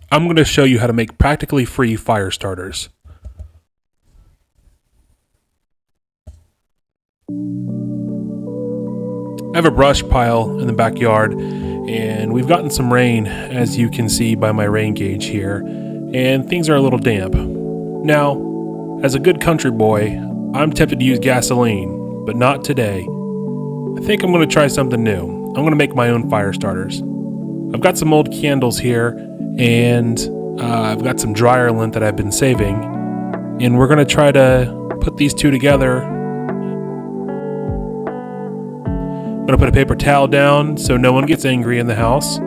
I'm going to show you how to make practically free fire starters. I have a brush pile in the backyard, and we've gotten some rain, as you can see by my rain gauge here, and things are a little damp. Now, as a good country boy, I'm tempted to use gasoline, but not today. I think I'm going to try something new. I'm going to make my own fire starters. I've got some old candles here, and I've got some dryer lint that I've been saving, and we're going to try to put these two together. I'm going to put a paper towel down so no one gets angry in the house. I'm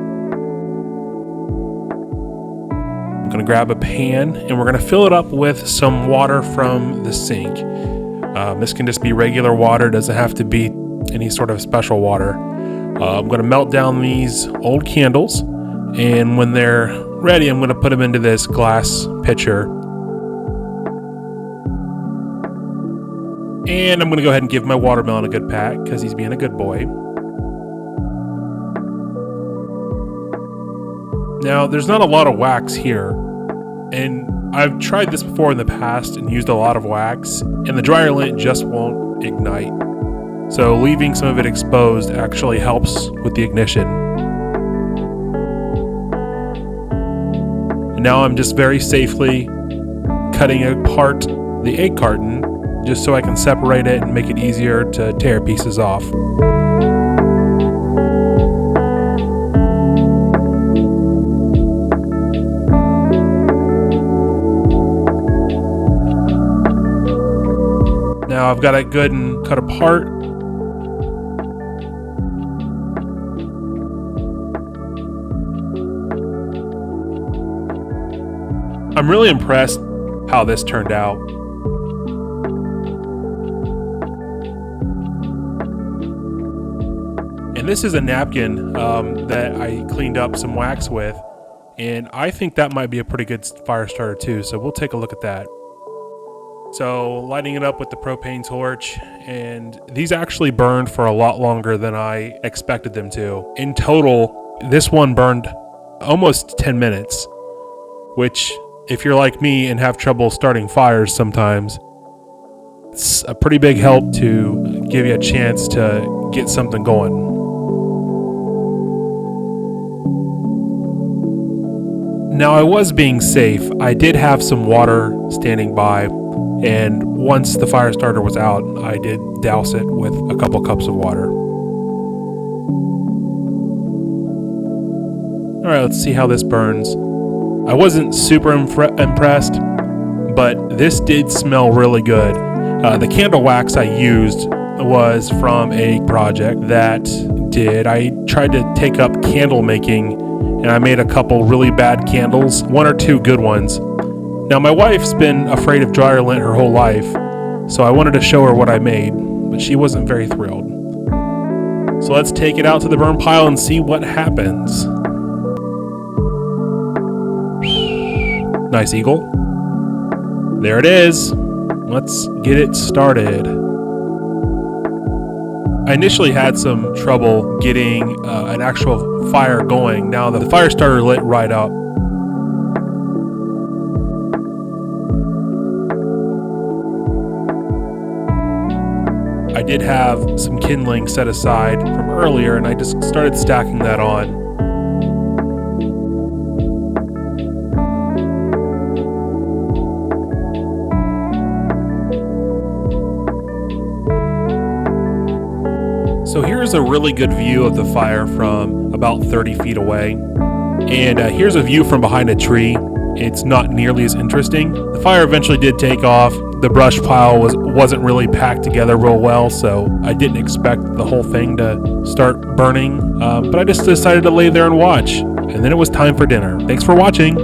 going to grab a pan, and we're going to fill it up with some water from the sink. This can just be regular water, doesn't have to be any sort of special water. I'm going to melt down these old candles, and when they're ready, I'm going to put them into this glass pitcher. And I'm going to go ahead and give my watermelon a good pat because he's being a good boy. Now, there's not a lot of wax here, and I've tried this before in the past and used a lot of wax, and the dryer lint just won't ignite. So leaving some of it exposed actually helps with the ignition. And now I'm just very safely cutting apart the egg carton just so I can separate it and make it easier to tear pieces off. Now I've got it good and cut apart. I'm really impressed how this turned out. And this is a napkin that I cleaned up some wax with, and I think that might be a pretty good fire starter too, so we'll take a look at that. So lighting it up with the propane torch, and these actually burned for a lot longer than I expected them to. In total, this one burned almost 10 minutes, which, if you're like me and have trouble starting fires sometimes, it's a pretty big help to give you a chance to get something going. Now, I was being safe. I did have some water standing by, and once the fire starter was out, I did douse it with a couple cups of water. All right, let's see how this burns. I wasn't super impressed, but this did smell really good. The candle wax I used was from a project that I tried to take up candle making, and I made a couple really bad candles, one or two good ones. Now, my wife's been afraid of dryer lint her whole life, so I wanted to show her what I made, but she wasn't very thrilled. So let's take it out to the burn pile and see what happens. Nice eagle. There it is. Let's get it started. I initially had some trouble getting an actual fire going. Now the fire starter lit right up. I did have some kindling set aside from earlier, and I just started stacking that on. So here's a really good view of the fire from about 30 feet away. And here's a view from behind a tree. It's not nearly as interesting. The fire eventually did take off. The brush pile wasn't really packed together real well, so I didn't expect the whole thing to start burning. But I just decided to lay there and watch. And then it was time for dinner. Thanks for watching.